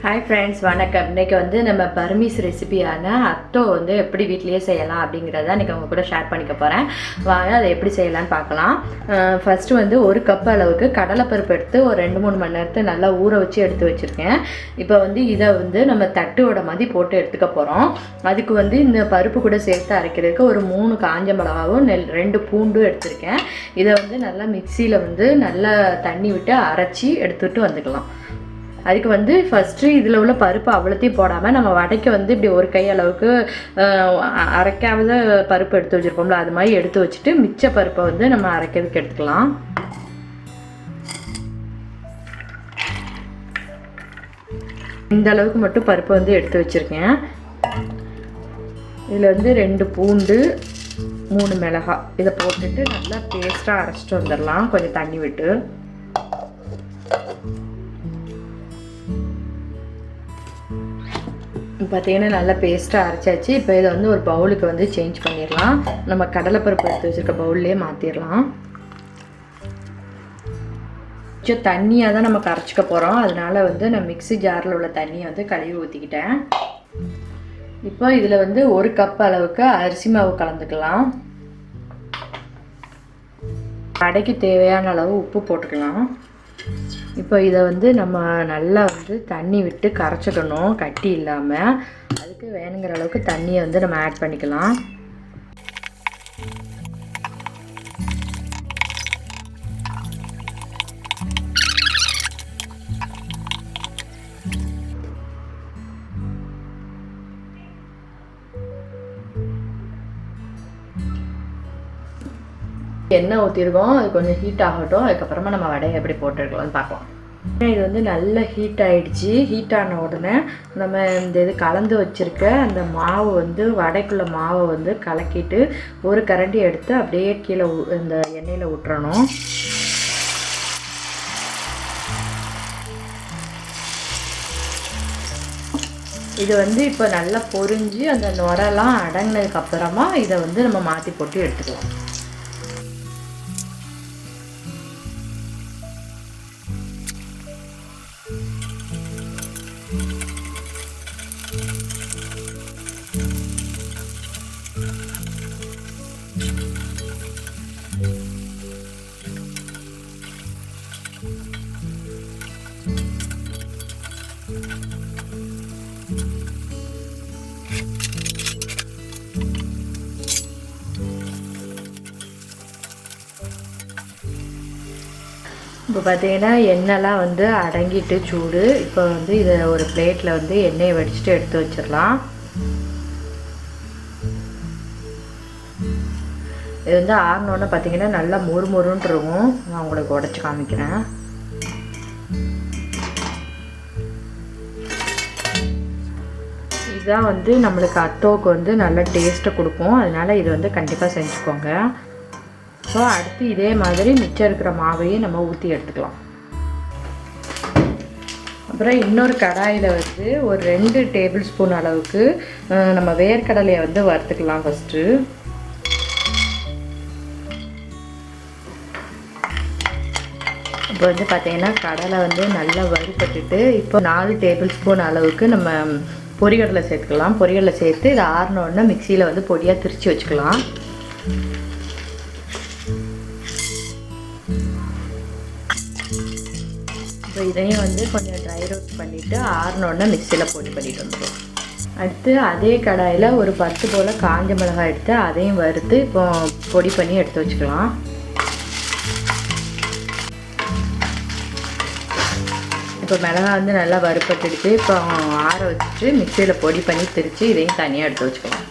Hi friends, வணக்கம். இன்னைக்கு வந்து நம்ம Burmese Recipe Atho வந்து எப்படி வீட்லயே செய்யலாம் அப்படிங்கறத இன்னைக்கு உங்க கூட ஷேர் பண்ணிக்க போறேன். வாங்க அதை எப்படி செய்யலாம்னு பார்க்கலாம். ஃபர்ஸ்ட் வந்து 1 கப் அளவுக்கு கடலைப்பருப்பு எடுத்து ஒரு 2-3 மணி நேரத்துக்கு நல்லா ஊற வச்சு எடுத்து வச்சிருக்கேன். இப்போ வந்து இதை வந்து நம்ம தட்டோட மாதிரி போட்டு எடுத்துக்க போறோம். அதுக்கு வந்து இந்த பருப்பு கூட சேர்த்து அரைக்கிறதுக்கு ஒரு 3 காஞ்ச மிளகாவும் 2 பூண்டும் எடுத்திருக்கேன். இதை வந்து நல்லா மிக்சியில் வந்து நல்லா தண்ணி விட்டு அரைச்சி எடுத்துட்டு வந்துக்கலாம். அதுக்கு வந்து ஃபஸ்ட்டு இதில் உள்ள பருப்பு அவ்வளோத்தையும் போடாமல் நம்ம வடைக்கு வந்து இப்படி ஒரு கை அளவுக்கு அரைக்காத பருப்பு எடுத்து வச்சுருப்போம்ல, அது மாதிரி எடுத்து வச்சுட்டு மிச்ச பருப்பை வந்து நம்ம அரைக்கிறதுக்கு எடுத்துக்கலாம். இந்த அளவுக்கு மட்டும் பருப்பை வந்து எடுத்து வச்சுருக்கேன். இதில் வந்து 2 பூண்டு 3 மிளகாய் இதை போட்டுட்டு நல்லா பேஸ்ட்டாக அரைச்சிட்டு வந்துடலாம் கொஞ்சம் தண்ணி விட்டு. பார்த்தீங்கன்னா நல்லா பேஸ்ட்டாக அரைச்சாச்சு. இப்போ இதை வந்து ஒரு பவுலுக்கு வந்து சேஞ்ச் பண்ணிடலாம். நம்ம கடலைப்பருப்பு எடுத்து வச்சுருக்க பவுல்லையே மாற்றிடலாம். கொஞ்சம் தண்ணியாக தான் நம்ம கரைச்சிக்க போகிறோம். அதனால் வந்து நான் மிக்ஸி ஜாரில் உள்ள தண்ணியை வந்து கழுவி ஊற்றிக்கிட்டேன். இப்போ இதில் வந்து 1 கப் அளவுக்கு அரிசி மாவு கலந்துக்கலாம். அடைக்கு தேவையான அளவு உப்பு போட்டுக்கலாம். இப்போ இதை வந்து நம்ம நல்லா வந்து தண்ணி விட்டு கரைச்சிக்கணும், கட்டி இல்லாமல். அதுக்கு வேணுங்கிற அளவுக்கு தண்ணியை வந்து நம்ம ஆட் பண்ணிக்கலாம். எண்ணெய் ஊற்றிருக்கோம், அது கொஞ்சம் ஹீட் ஆகட்டும். அதுக்கப்புறமா நம்ம வடையை எப்படி போட்டுருக்கலாம்னு பார்க்கலாம். இது வந்து நல்லா ஹீட் ஆகிடுச்சு. ஹீட் ஆன உடனே நம்ம இந்த இது கலந்து வச்சுருக்க அந்த மாவு வந்து வடைக்குள்ள மாவை வந்து கலக்கிட்டு ஒரு கரண்டி எடுத்து அப்படியே கீழே இந்த எண்ணெயில் விட்டுறணும். இது வந்து இப்போ நல்லா பொரிஞ்சு அந்த நுரெல்லாம் அடங்கினதுக்கப்புறமா இதை வந்து நம்ம மாற்றி போட்டு எடுத்துக்கலாம். இப்போ பார்த்தீங்கன்னா எண்ணெய்லாம் வந்து அடங்கிட்டு சூடு. இப்போ வந்து இதை ஒரு பிளேட்டில் வந்து எண்ணெயை வடிச்சுட்டு எடுத்து வச்சிடலாம். இது வந்து ஆறினோன்னு பார்த்தீங்கன்னா நல்லா மொறுமொறுன்னு இருக்கும். நான் உங்களுக்கு உடச்சி காமிக்கிறேன். இதுதான் வந்து நம்மளுக்கு அத்தோவுக்கு வந்து நல்ல டேஸ்ட்டை கொடுக்கும். அதனால் இது வந்து கண்டிப்பாக செஞ்சுக்கோங்க. ஸோ அடுத்து இதே மாதிரி மிச்சம் இருக்கிற மாவையும் நம்ம ஊற்றி எடுத்துக்கலாம். அப்புறம் இன்னொரு கடாயில் வந்து ஒரு 2 டேபிள் ஸ்பூன் அளவுக்கு நம்ம வேர்க்கடலையை வந்து வறுத்துக்கலாம். ஃபஸ்ட்டு இப்போ வந்து பார்த்திங்கன்னா கடலை வந்து நல்லா வறுபட்டுட்டு இப்போ 4 டேபிள் ஸ்பூன் அளவுக்கு நம்ம பொரிகடலை சேர்த்துக்கலாம். பொரிகடலை சேர்த்து இதை ஆறினோடனே மிக்சியில் வந்து பொடியாக திரித்து வச்சுக்கலாம். இப்போ இதையும் வந்து கொஞ்சம் ட்ரை ரோஸ்ட் பண்ணிவிட்டு ஆறினோடனே மிக்சியில் பொடி பண்ணிட்டு வந்துடும். அடுத்து அதே கடாயில் ஒரு 10 போல் காஞ்ச மிளகாய் எடுத்து அதையும் வறுத்து இப்போ பொடி பண்ணி எடுத்து வச்சுக்கலாம். இப்போ மிளகாய் வந்து நல்லா வறுப்பட்டுடுச்சு. இப்போ ஆற வச்சுட்டு மிக்சியில் பொடி பண்ணி திரித்து இதையும் தனியாக எடுத்து வச்சுக்கலாம்.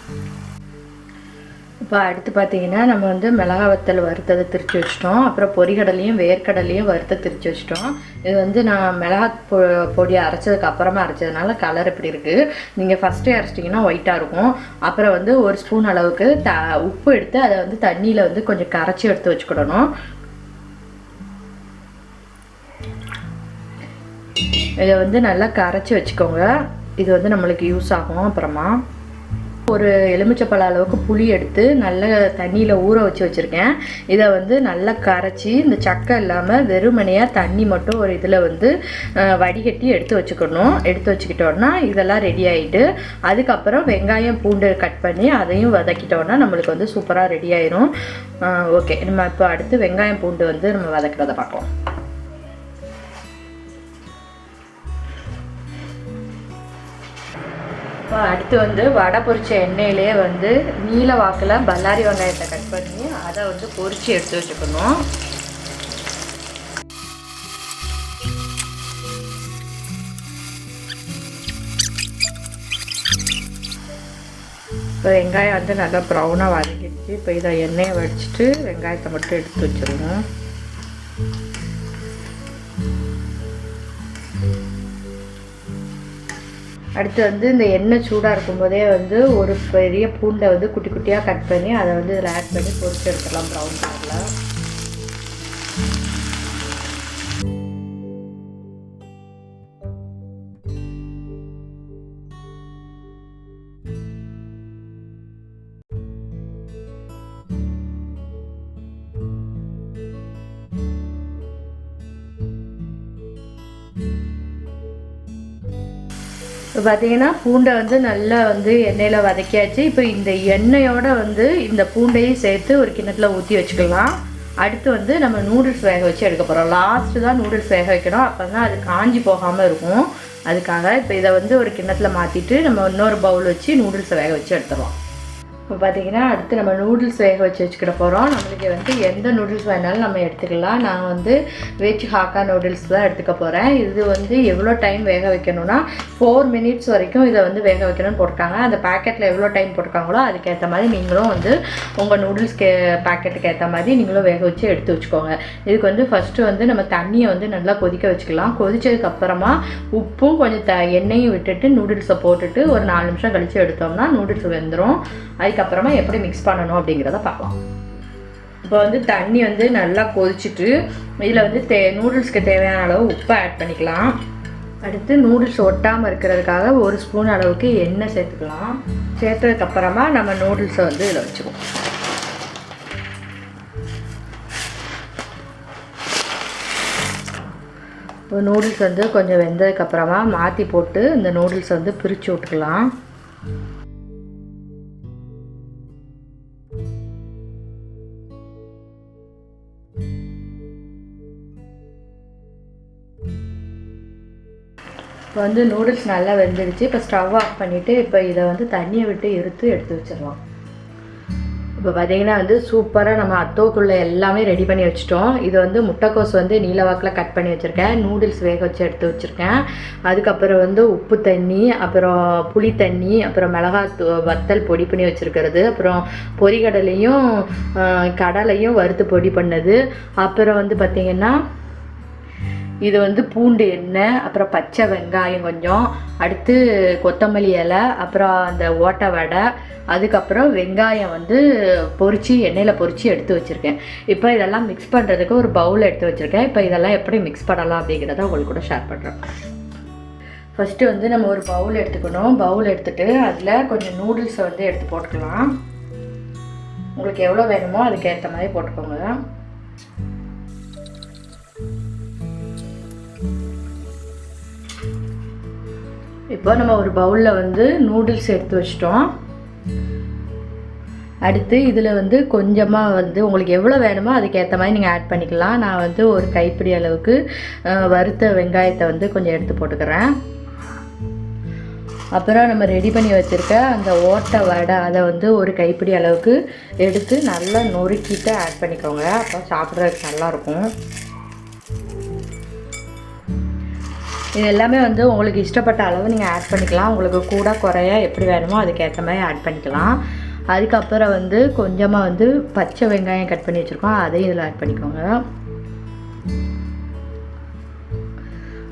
இப்போ அடுத்து பார்த்தீங்கன்னா நம்ம வந்து மிளகாய் வத்தல் வறுத்ததை திரித்து வச்சிட்டோம். அப்புறம் பொரிகடலையும் வேர்க்கடலையும் வறுத்த திரித்து வச்சிட்டோம். இது வந்து நான் மிளகாய் பொடி அரைச்சதுக்கு அப்புறமா அரைச்சதுனால கலர் இப்படி இருக்குது. நீங்கள் ஃபஸ்ட்டே அரைச்சிட்டிங்கன்னா ஒயிட்டாக இருக்கும். அப்புறம் வந்து 1 ஸ்பூன் அளவுக்கு உப்பு எடுத்து அதை வந்து தண்ணியில் வந்து கொஞ்சம் கரைச்சி எடுத்து வச்சுக்கிடணும். இதை வந்து நல்லா கரைச்சி வச்சுக்கோங்க. இது வந்து நம்மளுக்கு யூஸ் ஆகும். அப்புறமா ஒரு எலுமிச்சப்பழ அளவுக்கு புளி எடுத்து நல்ல தண்ணியில் ஊற வச்சுருக்கேன். இதை வந்து நல்லா கரைச்சி இந்த சக்கை இல்லாமல் வெறுமனையாக தண்ணி மட்டும் ஒரு இதில் வந்து வடிகட்டி எடுத்து வச்சுக்கணும். எடுத்து வச்சுக்கிட்டோன்னா இதெல்லாம் ரெடி ஆகிட்டு அதுக்கப்புறம் வெங்காயம் பூண்டு கட் பண்ணி அதையும் வதக்கிட்டோன்னா நம்மளுக்கு வந்து சூப்பராக ரெடி ஆயிரும். ஓகே, நம்ம இப்போ அடுத்து வெங்காயம் பூண்டு வந்து நம்ம வதக்கிறத பார்க்கலாம். இப்போ அடுத்து வந்து வடை பொரிச்ச எண்ணெயிலே வந்து நீல வாக்கில் பல்லாரி வெங்காயத்தை கட் பண்ணி அதை வந்து பொரித்து எடுத்து வச்சுக்கணும். இப்போ வெங்காயம் வந்து நல்லா ப்ரௌனாக வதக்கிடுச்சு. இப்போ இதை எண்ணெயை வடிச்சிட்டு வெங்காயத்தை மட்டும் எடுத்து வச்சிடணும். அடுத்து வந்து இந்த எண்ணெய் சூடாக இருக்கும்போதே வந்து ஒரு பெரிய பூண்டை வந்து குட்டி குட்டியாக கட் பண்ணி அதை வந்து இதில் ஆட் பண்ணி பொரிச்சு எடுத்துடலாம் ப்ரௌன் கலரில். இப்போ பார்த்தீங்கன்னா பூண்டை வந்து நல்லா வந்து எண்ணெயில் வதக்கியாச்சு. இப்போ இந்த எண்ணெயோடு வந்து இந்த பூண்டையும் சேர்த்து ஒரு கிண்ணத்தில் ஊற்றி வச்சுக்கலாம். அடுத்து வந்து நம்ம நூடுல்ஸ் வேக வச்சு எடுக்க போகிறோம். லாஸ்ட்டு தான் நூடுல்ஸ் வேக வைக்கணும், அப்போ தான் அது காஞ்சி போகாமல் இருக்கும். அதுக்காக இப்போ இதை வந்து ஒரு கிண்ணத்தில் மாற்றிட்டு நம்ம இன்னொரு பவுல் வச்சு நூடுல்ஸை வேக வச்சு எடுத்துடலாம். இப்போ பார்த்தீங்கன்னா அடுத்து நம்ம நூடுல்ஸ் வேக வச்சு வச்சுக்கிட போகிறோம். நம்மளுக்கு வந்து எந்த நூடுல்ஸ் வேணாலும் நம்ம எடுத்துக்கலாம். நான் வந்து வெஜ் ஹாக்கா நூடுல்ஸ் தான் எடுத்துக்க போகிறேன். இது வந்து எவ்வளோ டைம் வேக வைக்கணும்னா 4 minutes வரைக்கும் இதை வந்து வேக வைக்கணும்னு போட்டிருக்காங்க. அந்த பேக்கெட்டில் எவ்வளோ டைம் போட்டிருக்காங்களோ அதுக்கேற்ற மாதிரி நீங்களும் வந்து உங்கள் நூடுல்ஸ் பேக்கெட்டுக்கு ஏற்ற மாதிரி நீங்களும் வேக வச்சு எடுத்து வச்சுக்கோங்க. இதுக்கு வந்து ஃபஸ்ட்டு வந்து நம்ம தண்ணியை வந்து நல்லா கொதிக்க வச்சுக்கலாம். கொதிச்சதுக்கப்புறமா உப்பும் கொஞ்சம் எண்ணெயும் விட்டுட்டு நூடுல்ஸை போட்டுட்டு ஒரு 4 நிமிஷம் கழித்து எடுத்தோம்னா நூடுல்ஸ் வெந்துடும். அதுக்கப்புறமா எப்படி மிக்ஸ் பண்ணணும் அப்படிங்கிறத பார்க்கலாம். இப்போ வந்து தண்ணி வந்து நல்லா கொதிச்சுட்டு இதில் வந்து நூடுல்ஸ்க்கு தேவையான அளவு உப்பை ஆட் பண்ணிக்கலாம். அடுத்து நூடுல்ஸ் ஒட்டாமல் இருக்கிறதுக்காக 1 ஸ்பூன் அளவுக்கு எண்ணெய் சேர்த்துக்கலாம். சேர்த்ததுக்கப்புறமா நம்ம நூடுல்ஸை வந்து இதில் வச்சுக்குவோம். இப்போ நூடுல்ஸ் வந்து கொஞ்சம் வெந்ததுக்கப்புறமா மாற்றி போட்டு இந்த நூடுல்ஸை வந்து பிரித்து விட்டுக்கலாம். இப்போ வந்து நூடுல்ஸ் நல்லா வெந்துடுச்சு. இப்போ ஸ்டவ் ஆஃப் பண்ணிவிட்டு இப்போ இதை வந்து தண்ணியை விட்டு எடுத்து வச்சிடலாம். இப்போ பார்த்தீங்கன்னா வந்து சூப்பராக நம்ம அத்தோக்குள்ளே எல்லாமே ரெடி பண்ணி வச்சுட்டோம். இது வந்து முட்டைக்கோஸ் வந்து நீலவாக்கில் கட் பண்ணி வச்சுருக்கேன். நூடுல்ஸ் வேக வச்சு எடுத்து வச்சுருக்கேன். அதுக்கப்புறம் வந்து உப்பு தண்ணி, அப்புறம் புளி தண்ணி, அப்புறம் மிளகாய் வத்தல் பொடி பண்ணி வச்சுருக்கிறது, அப்புறம் பொரிகடலையும் கடலையும் வறுத்து பொடி பண்ணது, அப்புறம் வந்து பார்த்திங்கன்னா இது வந்து பூண்டு எண்ணெய், அப்புறம் பச்சை வெங்காயம் கொஞ்சம், அடுத்து கொத்தமல்லி இலை, அப்புறம் அந்த ஓட்டை வடை, அதுக்கப்புறம் வெங்காயம் வந்து எண்ணெயில் பொரித்து எடுத்து வச்சுருக்கேன். இப்போ இதெல்லாம் மிக்ஸ் பண்ணுறதுக்கு ஒரு பவுல் எடுத்து வச்சுருக்கேன். இப்போ இதெல்லாம் எப்படி மிக்ஸ் பண்ணலாம் அப்படிங்கிறத உங்களுக்கு கூட ஷேர் பண்ணுறேன். ஃபஸ்ட்டு வந்து நம்ம ஒரு பவுல் எடுத்துக்கணும். பவுல் எடுத்துகிட்டு அதில் கொஞ்சம் நூடுல்ஸை வந்து எடுத்து போட்டுக்கலாம். உங்களுக்கு எவ்வளோ வேணுமோ அதுக்கேற்ற மாதிரி போட்டுக்கோங்க. இப்போ நம்ம ஒரு பவுலில் வந்து நூடுல்ஸ் எடுத்து வச்சிட்டோம். அடுத்து இதில் வந்து கொஞ்சமாக வந்து உங்களுக்கு எவ்வளோ வேணுமோ அதுக்கேற்ற மாதிரி நீங்கள் ஆட் பண்ணிக்கலாம். நான் வந்து ஒரு கைப்பிடி அளவுக்கு வறுத்த வெங்காயத்தை வந்து கொஞ்சம் எடுத்து போட்டுக்கிறேன். அப்புறம் நம்ம ரெடி பண்ணி வச்சுருக்க அந்த ஓட்டை வடை அதை வந்து ஒரு கைப்பிடி அளவுக்கு எடுத்து நல்லா நொறுக்கிட்டு ஆட் பண்ணிக்கோங்க. அப்போ சாப்பிட்றதுக்கு நல்லாயிருக்கும். இது எல்லாமே வந்து உங்களுக்கு இஷ்டப்பட்ட அளவு நீங்கள் ஆட் பண்ணிக்கலாம். உங்களுக்கு கூட குறையா எப்படி வேணுமோ அதுக்கேற்ற மாதிரி ஆட் பண்ணிக்கலாம். அதுக்கப்புறம் வந்து கொஞ்சமாக வந்து பச்சை வெங்காயம் கட் பண்ணி வச்சுருக்கோம், அதையும் இதில் ஆட் பண்ணிக்கோங்க.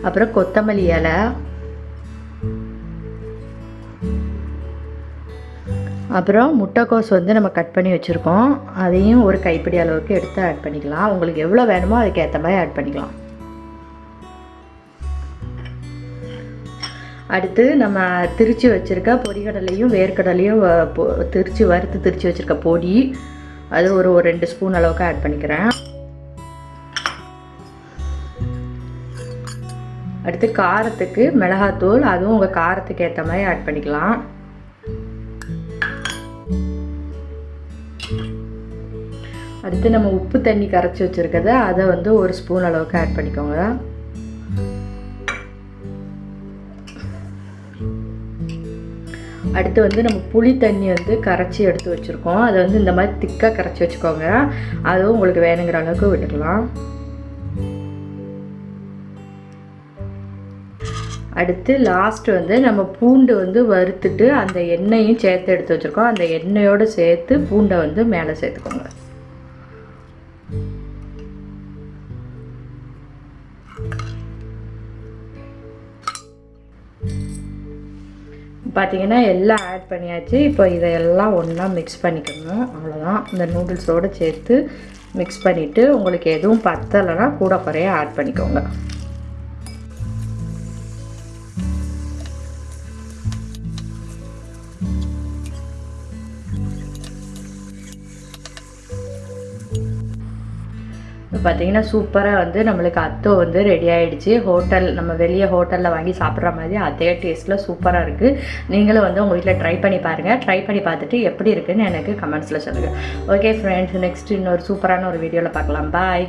அப்புறம் கொத்தமல்லி இலை, அப்புறம் முட்டைக்கோஸ் வந்து நம்ம கட் பண்ணி வச்சுருக்கோம், அதையும் ஒரு கைப்பிடி அளவுக்கு எடுத்து ஆட் பண்ணிக்கலாம். உங்களுக்கு எவ்வளோ வேணுமோ அதுக்கேற்ற மாதிரி ஆட் பண்ணிக்கலாம். அடுத்து நம்ம திரித்து வச்சுருக்க பொரிகடலையும் வேர்க்கடலையும் வறுத்து வச்சுருக்க பொடி அது ஒரு 2 ஸ்பூன் அளவுக்கு ஆட் பண்ணிக்கிறேன். அடுத்து காரத்துக்கு மிளகாத்தூள், அதுவும் உங்கள் காரத்துக்கு ஏற்ற மாதிரி ஆட் பண்ணிக்கலாம். அடுத்து நம்ம உப்பு தண்ணி கரைச்சி வச்சுருக்கத அதை வந்து 1 ஸ்பூன் அளவுக்கு ஆட் பண்ணிக்கோங்க. அடுத்து வந்து நம்ம புளி தண்ணி வந்து கரைச்சி எடுத்து வச்சுருக்கோம். அதை வந்து இந்த மாதிரி திக்காக கரைச்சி வச்சுக்கோங்க. அதுவும் உங்களுக்கு வேணுங்கிற அளவுக்கு விட்டுக்கலாம். அடுத்து லாஸ்ட் வந்து நம்ம பூண்டு வந்து வறுத்துட்டு அந்த எண்ணெயும் சேர்த்து எடுத்து வச்சுருக்கோம். அந்த எண்ணெயோடு சேர்த்து பூண்டை வந்து மேலே சேர்த்துக்கோங்க. பார்த்தீங்கன்னா எல்லாம் ஆட் பண்ணியாச்சு. இப்போ இதையெல்லாம் ஒன்றா மிக்ஸ் பண்ணிக்கணும். அவ்வளோதான். இந்த நூடுல்ஸோடு சேர்த்து மிக்ஸ் பண்ணிவிட்டு உங்களுக்கு எதுவும் பத்தலைன்னா கூட குறைய ஆட் பண்ணிக்கோங்க. பார்த்தீங்கன்னா சூப்பராக வந்து நம்மளுக்கு அத்தோ வந்து ரெடி ஆகிடுச்சு. நம்ம வெளியே ஹோட்டலில் வாங்கி சாப்பிட்ற மாதிரி அதே டேஸ்ட்டில் சூப்பராக இருக்குது. நீங்களும் வந்து உங்கள் வீட்டில் ட்ரை பண்ணி பாருங்கள். ட்ரை பண்ணி பார்த்துட்டு எப்படி இருக்குதுன்னு எனக்கு கமெண்ட்ஸில் சொல்லுங்கள். ஓகே ஃப்ரெண்ட்ஸ், நெக்ஸ்ட் இன்னொரு சூப்பரான ஒரு வீடியோவில் பார்க்கலாம். பாய்.